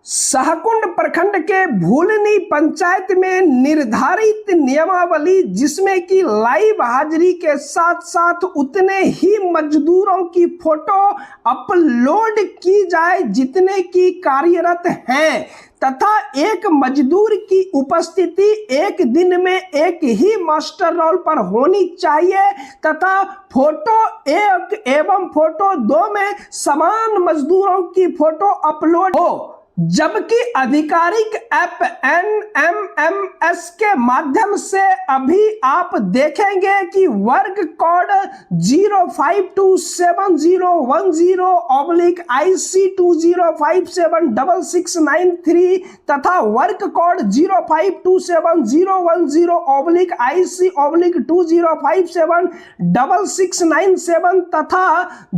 शाहकुंड प्रखंड के भूलनी पंचायत में निर्धारित नियमावली, जिसमें कि लाइव हाजिरी के साथ साथ उतने ही मजदूरों की फोटो अपलोड की जाए जितने की कार्यरत हैं, तथा एक मजदूर की उपस्थिति एक दिन में एक ही मास्टर रोल पर होनी चाहिए, तथा फोटो एक एवं फोटो दो में समान मजदूरों की फोटो अपलोड हो। जबकि आधिकारिक ऐप NMMS के माध्यम से अभी आप देखेंगे कि वर्ग कोड 052710/IC20576693 तथा वर्ग कोड 0527010/IC/20576697 तथा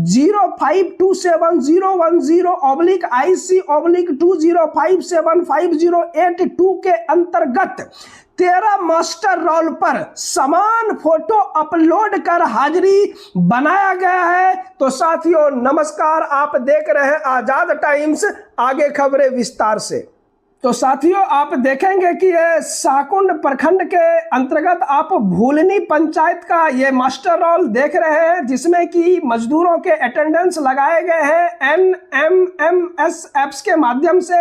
0527010/IC/20575082 के अंतर्गत 13 मास्टर रोल पर समान फोटो अपलोड कर हाजिरी बनाया गया है। तो साथियों नमस्कार, आप देख रहे हैं आजाद टाइम्स। आगे खबरें विस्तार से। तो साथियों आप देखेंगे कि ये शाहकुंड प्रखंड के अंतर्गत आप भूलनी पंचायत का ये मास्टर रोल देख रहे हैं, जिसमें कि मजदूरों के अटेंडेंस लगाए गए हैं। NMMS ऐप्स के माध्यम से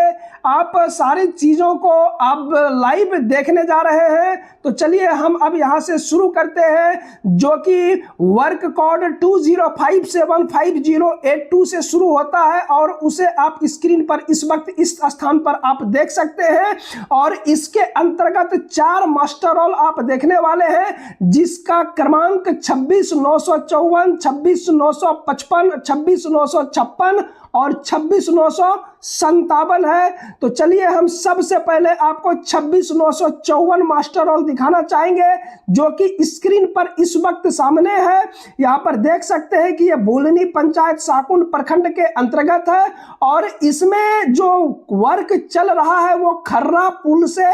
आप सारी चीज़ों को आप लाइव देखने जा रहे हैं। तो चलिए हम अब यहाँ से शुरू करते हैं, जो कि वर्क कोड 20575082 से शुरू होता है और उसे आप स्क्रीन पर इस वक्त इस स्थान पर आप देख सकते हैं। और इसके अंतर्गत 4 मास्टर रोल आप देखने वाले हैं, जिसका क्रमांक 26,954, 26,955, 26,956 और 26,957 है। तो चलिए हम सबसे पहले आपको 26,954 मास्टर रोल दिखाना चाहेंगे, जो कि स्क्रीन पर इस वक्त सामने है। यहाँ पर देख सकते हैं कि यह भूलनी पंचायत शाहकुंड प्रखंड के अंतर्गत है और इसमें जो वर्क चल रहा है वो खर्रा पुल से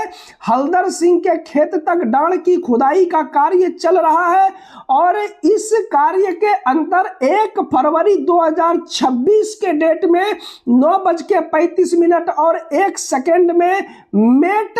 हल्दर सिंह के खेत तक डांड की खुदाई का कार्य चल रहा है। और इस कार्य के अंतर 1 फरवरी 2026 के डेट में 9:35 और 1 सेकंड में मेट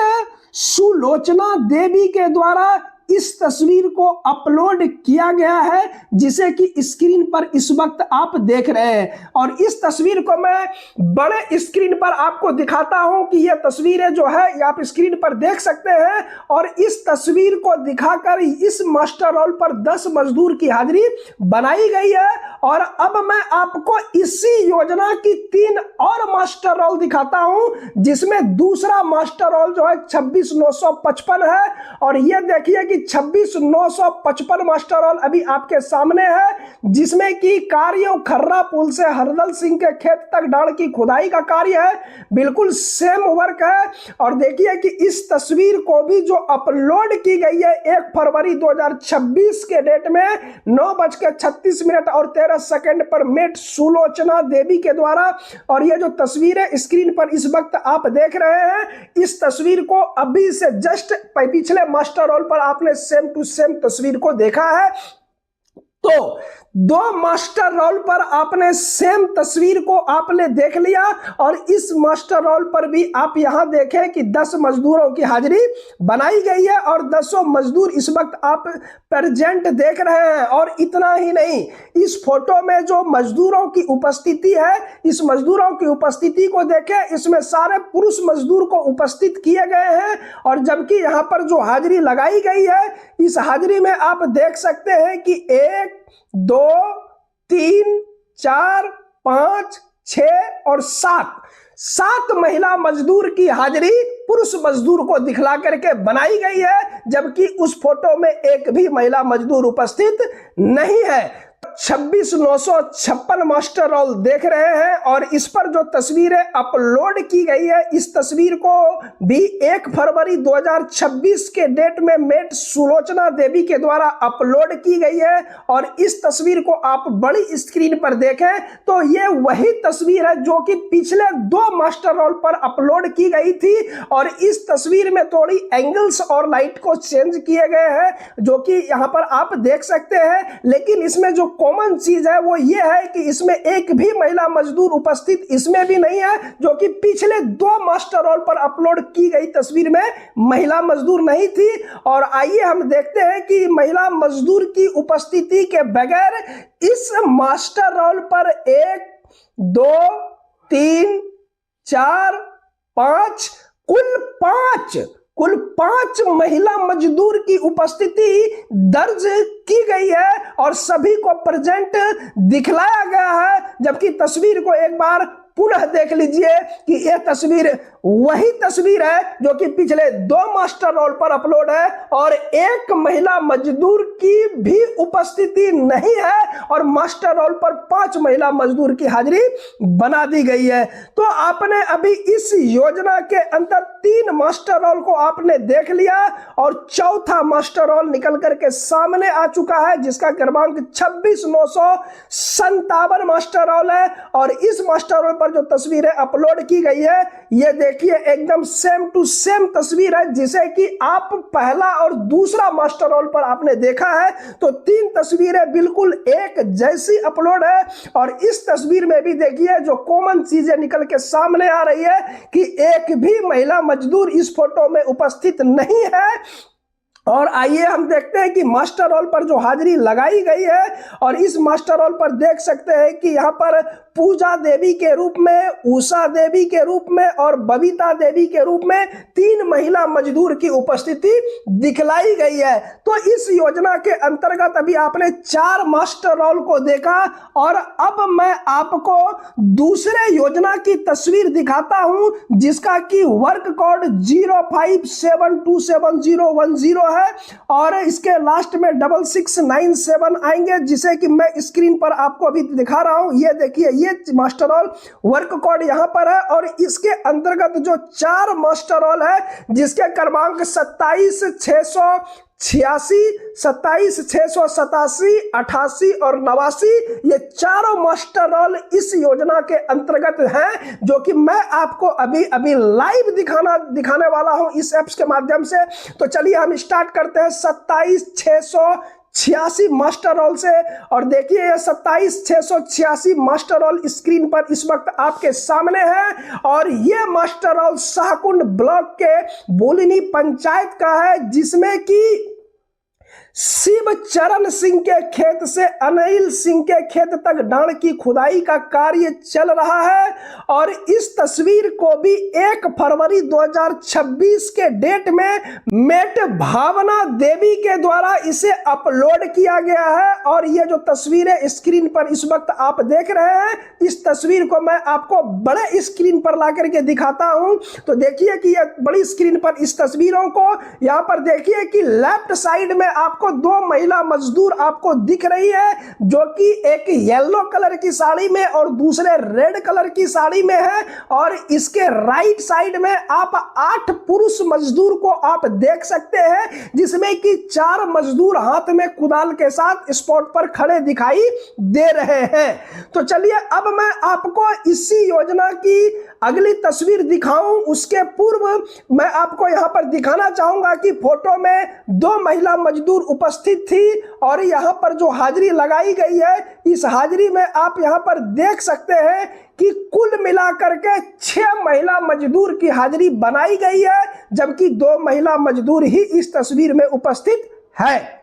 सुलोचना देवी के द्वारा इस तस्वीर को अपलोड किया गया है, जिसे कि स्क्रीन पर इस वक्त आप देख रहे हैं। और इस तस्वीर को मैं बड़े स्क्रीन पर आपको दिखाता हूं कि यह तस्वीरें जो है ये आप स्क्रीन पर देख सकते हैं। और इस तस्वीर को दिखाकर इस मास्टर रोल पर 10 मजदूर की हाजिरी बनाई गई है। और अब मैं आपको इसी योजना की 3 और मास्टर रोल दिखाता हूं, जिसमें दूसरा मास्टर रोल जो है 26,955 है। और यह देखिए कि 26,955 मास्टर रोल अभी आपके सामने है, जिसमें कि कार्य खर्रा पुल से हरदल सिंह के खेत तक डांड की खुदाई का कार्य है। बिल्कुल सेम वर्क है। और देखिए कि इस तस्वीर को भी जो अपलोड की गई है 1 फरवरी 2026 के डेट में 9:36 और 13 सेकंड पर मेट सुलोचना देवी के द्वारा। और ये जो तस्वीर है स्क्रीन पर इस वक्त आप देख रहे हैं, इस तस्वीर को अभी से जस्ट पिछले मास्टर रोल पर आपने सेम टू सेम तस्वीर को देखा है। तो 2 मास्टर रोल पर आपने सेम तस्वीर को आपने देख लिया। और इस मास्टर रोल पर भी आप यहां देखें कि 10 मजदूरों की हाजिरी बनाई गई है और 10 मजदूर इस वक्त आप प्रेजेंट देख रहे हैं। और इतना ही नहीं, इस फोटो में जो मजदूरों की उपस्थिति है, इस मजदूरों की उपस्थिति को देखें, इसमें सारे पुरुष मजदूर को उपस्थित किए गए हैं। और जबकि यहाँ पर जो हाजिरी लगाई गई है, इस हाजिरी में आप देख सकते हैं कि 1 2 3 4 5 6 और 7 महिला मजदूर की हाजिरी पुरुष मजदूर को दिखला करके बनाई गई है, जबकि उस फोटो में एक भी महिला मजदूर उपस्थित नहीं है। 26,956 मास्टर रोल देख रहे हैं और इस पर जो तस्वीरें अपलोड की गई है, इस तस्वीर को भी 1 फरवरी 2026 के डेट में मेट सुलोचना देवी के द्वारा अपलोड की गई है। और इस तस्वीर को आप बड़ी स्क्रीन पर देखें तो ये वही तस्वीर है जो कि पिछले 2 मास्टर रोल पर अपलोड की गई थी। और इस तस्वीर में थोड़ी एंगल्स और लाइट को चेंज किए गए हैं, जो कि यहाँ पर आप देख सकते हैं। लेकिन इसमें जो कॉमन चीज है वो ये है कि इसमें एक भी महिला मजदूर उपस्थित इसमें भी नहीं है, जो कि पिछले 2 मास्टर रोल पर अपलोड की गई तस्वीर में महिला मजदूर नहीं थी। और आइए हम देखते हैं कि महिला मजदूर की उपस्थिति के बगैर इस मास्टर रोल पर 1 2 3 4 5 कुल पांच महिला मजदूर की उपस्थिति दर्ज की गई है और सभी को प्रेजेंट दिखलाया गया है। जबकि तस्वीर को एक बार पुनः देख लीजिए कि यह तस्वीर वही तस्वीर है जो कि पिछले 2 मास्टर रोल पर अपलोड है और एक महिला मजदूर की भी उपस्थिति नहीं है और मास्टर रोल पर 5 महिला मजदूर की हाजिरी बना दी गई है। तो आपने अभी इस योजना के अंदर 3 मास्टर रोल को आपने देख लिया और चौथा मास्टर रोल निकल करके सामने आ चुका है जिसका क्रमांक 26,957 मास्टर रोल है। और इस मास्टर रोल पर जो तस्वीरें अपलोड की गई है ये देखिए एकदम सेम टू सेम तस्वीर है जिसे कि आप पहला और दूसरा मास्टर रोल पर आपने देखा है। तो 3 तस्वीरें बिल्कुल एक जैसी अपलोड है और इस तस्वीर में भी देखिए जो कॉमन चीजें निकल के सामने आ रही है कि एक भी महिला मजदूर इस फोटो में उपस्थित नहीं है। और आइए हम देखते हैं कि मास्टर रोल पर जो हाजिरी लगाई गई है और इस मास्टर रोल पर देख सकते हैं कि यहाँ पर पूजा देवी के रूप में, उषा देवी के रूप में और बबीता देवी के रूप में 3 महिला मजदूर की उपस्थिति दिखलाई गई है। तो इस योजना के अंतर्गत अभी आपने 4 मास्टर रोल को देखा और अब मैं आपको दूसरे योजना की तस्वीर दिखाता हूं जिसका कि वर्क कोड 05727010 है और इसके लास्ट में 6697 आएंगे जिसे कि मैं स्क्रीन पर आपको अभी दिखा रहा हूं। ये देखिए ये मास्टर रोल वर्क कोड यहां पर है और इसके अंतर्गत जो 4 मास्टर रोल है जिसके क्रमांक 27,686, 27,687, 88 और 89 ये चारों मास्टर रोल इस योजना के अंतर्गत हैं जो कि मैं आपको अभी अभी लाइव दिखाने वाला हूं इस ऐप्स के माध्यम से। तो चलिए हम स्टार्ट करते हैं 27,686 मास्टर रोल से और देखिए ये 27,686 मास्टर रोल स्क्रीन पर इस वक्त आपके सामने है और ये मास्टर रोल शाहकुंड ब्लॉक के बोलिनी पंचायत का है जिसमें कि शिव चरण सिंह के खेत से अनिल सिंह के खेत तक डांड की खुदाई का कार्य चल रहा है। और इस तस्वीर को भी 1 फरवरी 2026 के डेट में मेट भावना देवी के द्वारा इसे अपलोड किया गया है। और ये जो तस्वीरें स्क्रीन पर इस वक्त आप देख रहे हैं इस तस्वीर को मैं आपको बड़े स्क्रीन पर ला करके दिखाता हूं। तो देखिए कि ये बड़ी स्क्रीन पर इस तस्वीरों को यहां पर देखिए कि लेफ्ट साइड में आपको 2 महिला मजदूर आपको दिख रही है जो कि एक येलो कलर की साड़ी में और दूसरे रेड कलर की साड़ी में है और इसके राइट साइड में आप 8 पुरुष मजदूर को आप देख सकते हैं जिसमें कि 4 मजदूर हाथ में कुदाल के साथ स्पॉट पर खड़े दिखाई दे रहे हैं। तो चलिए अब मैं आपको इसी योजना की अगली तस्वीर दिखाऊं उसके पूर्व मैं आपको यहां पर दिखाना चाहूंगा कि फोटो में 2 महिला मजदूर उपस्थित थी और यहां पर जो हाजिरी लगाई गई है इस हाजिरी में आप यहां पर देख सकते हैं कि कुल मिलाकर के 6 महिला मजदूर की हाजिरी बनाई गई है जबकि 2 महिला मजदूर ही इस तस्वीर में उपस्थित है।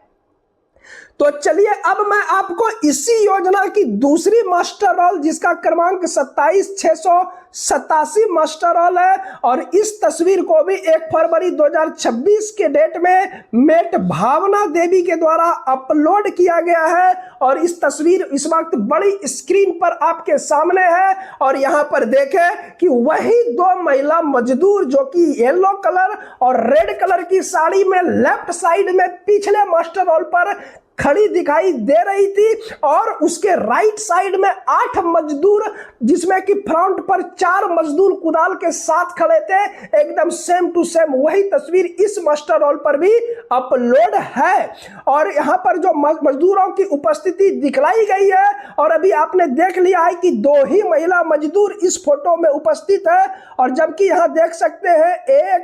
तो चलिए अब मैं आपको इसी योजना की दूसरी मास्टर रोल जिसका क्रमांक 27,687 मास्टर रोल है और इस तस्वीर को भी 1 फरवरी 2026 के डेट में मेट भावना देवी के द्वारा अपलोड किया गया है और इस तस्वीर इस वक्त बड़ी स्क्रीन पर आपके सामने है। और यहां पर देखें कि वही 2 महिला मजदूर जो कि येलो कलर और रेड कलर की साड़ी में लेफ्ट साइड में पिछले मास्टर रोल पर खड़ी दिखाई दे रही थी और उसके राइट साइड में 8 मजदूर जिसमें कि फ्रंट पर 4 मजदूर कुदाल के साथ खड़े थे एकदम सेम टू सेम वही तस्वीर इस मास्टर रोल पर भी अपलोड है। और यहां पर जो मजदूरों की उपस्थिति दिखलाई गई है और अभी आपने देख लिया है कि 2 ही महिला मजदूर इस फोटो में उपस्थित है और जबकि यहां देख सकते हैं 1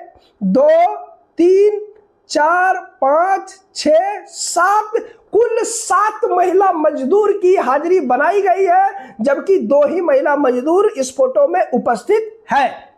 2 3 4 5 6 7 कुल 7 महिला मजदूर की हाजिरी बनाई गई है, जबकि 2 ही महिला मजदूर इस फोटो में उपस्थित है।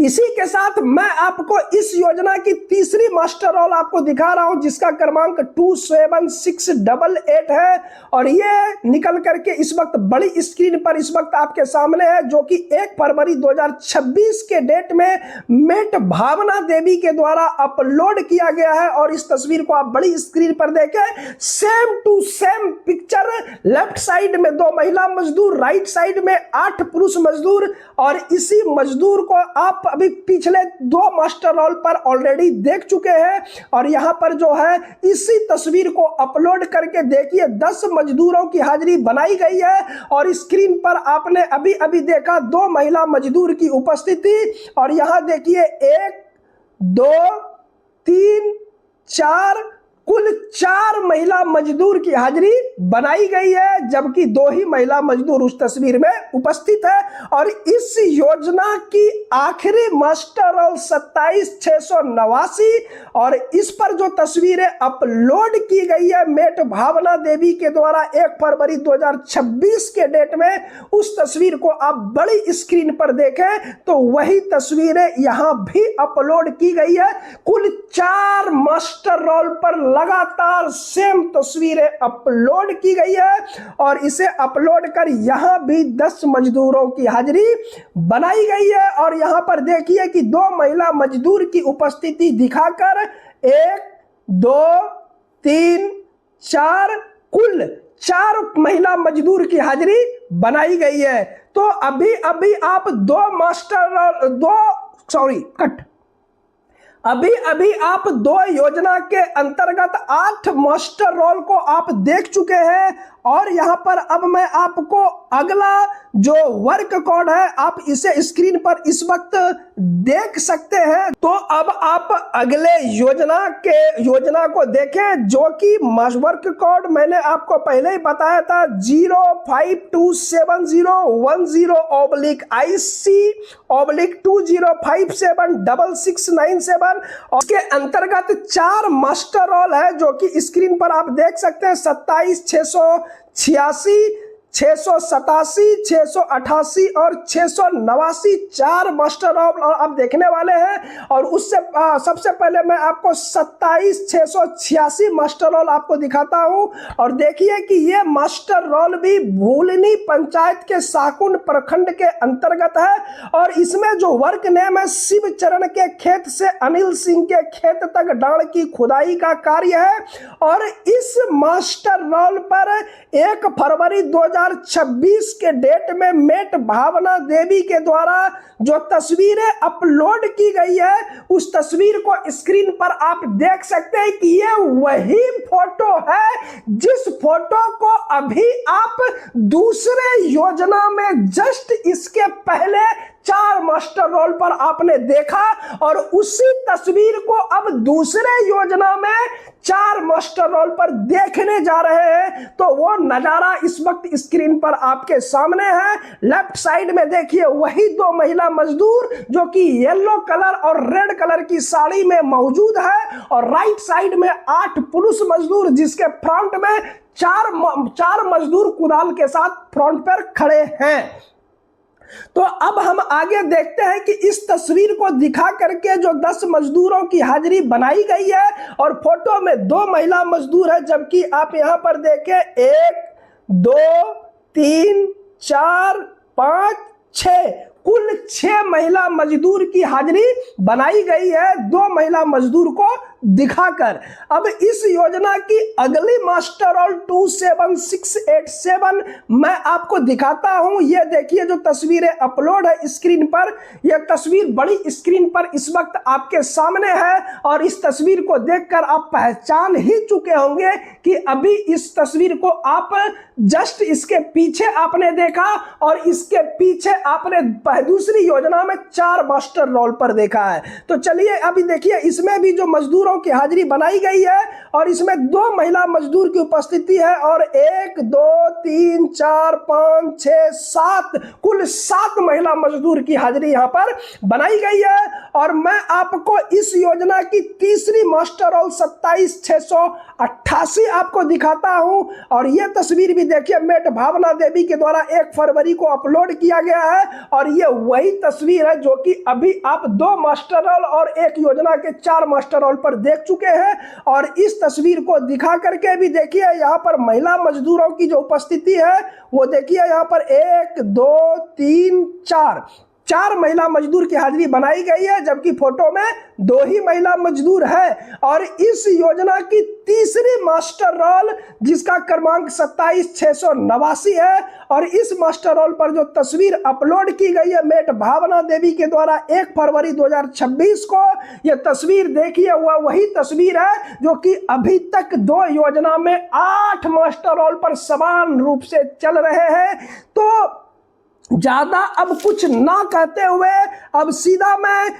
इसी के साथ मैं आपको इस योजना की तीसरी मास्टर रोल आपको दिखा रहा हूं, जिसका क्रमांक 27688 है और ये निकल करके इस वक्त बड़ी स्क्रीन पर इस वक्त आपके सामने है, जो कि 1 फरवरी 2026 के डेट में मेट भावना देवी के द्वारा अपलोड किया गया है। और इस तस्वीर को आप बड़ी स्क्रीन पर देखें, same to same picture, left side में 2 महिला मजदूर, राइट साइड में 8 पुरुष मजदूर, और इसी मजदूर को आप अभी पिछले 2 मास्टर रोल पर ऑलरेडी देख चुके हैं। और यहां पर जो है इसी तस्वीर को अपलोड करके देखिए 10 मजदूरों की हाजिरी बनाई गई है। और स्क्रीन पर आपने अभी अभी देखा 2 महिला मजदूर की उपस्थिति, और यहां देखिए 1 2 3 4 कुल 4 महिला मजदूर की हाजिरी बनाई गई है, जबकि 2 ही महिला मजदूर उस तस्वीर में उपस्थित है। और इस योजना की आखिरी मास्टर रोल 27689, और इस पर जो तस्वीरें अपलोड की गई है मेट भावना देवी के द्वारा 1 फरवरी 2026 के डेट में, उस तस्वीर को आप बड़ी स्क्रीन पर देखें तो वही तस्वीरें यहां भी अपलोड की गई है। कुल 4 मास्टर रोल पर लगातार सेम तस्वीरें अपलोड की गई है, और इसे अपलोड कर यहां भी 10 मजदूरों की हाजिरी बनाई गई है। और यहां पर देखिए कि 2 महिला मजदूर की उपस्थिति दिखाकर 1 2 3 4 कुल 4 महिला मजदूर की हाजिरी बनाई गई है। तो अभी अभी आप अभी आप 2 योजना के अंतर्गत 8 मास्टर रोल को आप देख चुके हैं। और यहां पर अब मैं आपको अगला जो वर्क कोड है आप इसे स्क्रीन पर इस वक्त देख सकते हैं। तो अब आप अगले योजना को देखें, जो कि वर्क कोड मैंने आपको पहले ही बताया था 05271010IC/20576697। उसके अंतर्गत 4 मास्टर रोल है, जो कि स्क्रीन पर आप देख सकते हैं 27686, 687, 688 और 689 4 मास्टर रोल आप देखने वाले हैं। और उससे सबसे पहले मैं आपको 27686 मास्टर रोल आपको दिखाता हूं। और देखिए कि ये मास्टर रोल भी भूलनी पंचायत के साकुंड प्रखंड के अंतर्गत है। और इसमें जो वर्क नेम है शिव चरण के खेत से अनिल सिंह के खेत तक डांड की खुदाई का कार्य है। और इस मास्टर रोल पर 1 फरवरी 2026 के डेट में मेट भावना देवी के द्वारा जो तस्वीरें अपलोड की गई है, उस तस्वीर को स्क्रीन पर आप देख सकते हैं कि ये वही फोटो है जिस फोटो को अभी आप दूसरे योजना में जस्ट इसके पहले 4 मास्टर रोल पर आपने देखा। और उसी तस्वीर को अब दूसरे योजना में 4 मास्टर रोल पर देखने जा रहे हैं। तो वो नजारा इस वक्त स्क्रीन पर आपके सामने है। लेफ्ट साइड में देखिए वही 2 महिला मजदूर जो कि येलो कलर और रेड कलर की साड़ी में मौजूद है, और राइट साइड में 8 पुरुष मजदूर, जिसके फ्रंट में 4 मजदूर कुदाल के साथ फ्रंट पर खड़े हैं। तो अब हम आगे देखते हैं कि इस तस्वीर को दिखा करके जो 10 मजदूरों की हाजिरी बनाई गई है, और फोटो में 2 महिला मजदूर है, जबकि आप यहां पर देखें 1 2 3 4 5 6 कुल 6 महिला मजदूर की हाजिरी बनाई गई है 2 महिला मजदूर को दिखाकर। अब इस योजना की अगली मास्टर रोल 27687 मैं आपको दिखाता हूं। ये देखिए जो तस्वीरें अपलोड है स्क्रीन पर, यह तस्वीर बड़ी स्क्रीन पर इस वक्त आपके सामने है। और इस तस्वीर को देखकर आप पहचान ही चुके होंगे कि अभी इस तस्वीर को आप जस्ट इसके पीछे आपने देखा, और इसके पीछे आपने दूसरी योजना में 4 मास्टर रोल पर देखा है। तो चलिए अभी देखिए इसमें भी जो मजदूर मजदूरों की हाजिरी बनाई गई है और इसमें 2 महिला मजदूर की उपस्थिति है और 1 2 3 4 5 6 7 कुल 7 महिला मजदूर की हाजिरी यहां पर बनाई गई है। और मैं आपको इस योजना की तीसरी मास्टर रोल 27688 आपको दिखाता हूं और यह तस्वीर भी देखिए मेट भावना देवी के द्वारा 1 फरवरी को अपलोड किया गया है और यह वही तस्वीर है जो कि अभी आप 2 मास्टर रोल और 1 योजना के 4 मास्टर रोल पर देख चुके हैं। और इस तस्वीर को दिखा करके भी देखिए यहाँ पर महिला मजदूरों की जो उपस्थिति है वो देखिए यहाँ पर 1 2 3 4 महिला मजदूर की हाजिरी बनाई गई है, जबकि फोटो में 2 ही महिला मजदूर है। और इस योजना की तीसरी मास्टर रोल जिसका क्रमांक 27689 है और इस मास्टर रोल पर जो तस्वीर अपलोड की गई है मेट भावना देवी के द्वारा 1 फरवरी 2026 को, यह तस्वीर देखिए वही तस्वीर है जो कि अभी तक 2 योजना में 8 मास्टर रोल पर समान रूप से चल रहे हैं। तो ज्यादा अब कुछ ना कहते हुए अब सीधा मैं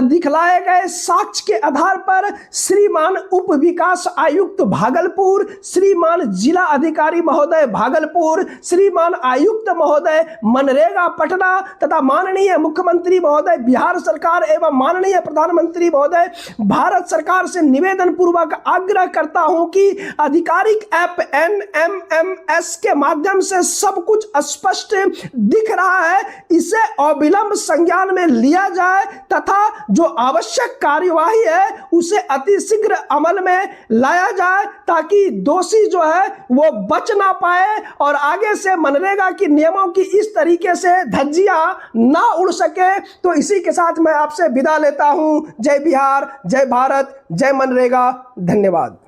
दिखलाए गए साक्ष्य के आधार पर श्रीमान उप विकास आयुक्त भागलपुर, श्रीमान जिला अधिकारी महोदय भागलपुर, श्रीमान आयुक्त महोदय मनरेगा पटना तथा माननीय मुख्यमंत्री महोदय बिहार सरकार एवं माननीय प्रधानमंत्री महोदय भारत सरकार से निवेदन पूर्वक आग्रह करता हूं कि आधिकारिक ऐप NMMS के माध्यम से सब कुछ स्पष्ट दिख रहा है, इसे अविलंब संज्ञान में लिया जाए तथा जो आवश्यक कार्यवाही है उसे अतिशीघ्र अमल में लाया जाए ताकि दोषी जो है वो बच ना पाए और आगे से मनरेगा की नियमों की इस तरीके से धज्जियां ना उड़ सके। तो इसी के साथ मैं आपसे विदा लेता हूं। जय बिहार, जय भारत, जय मनरेगा। धन्यवाद।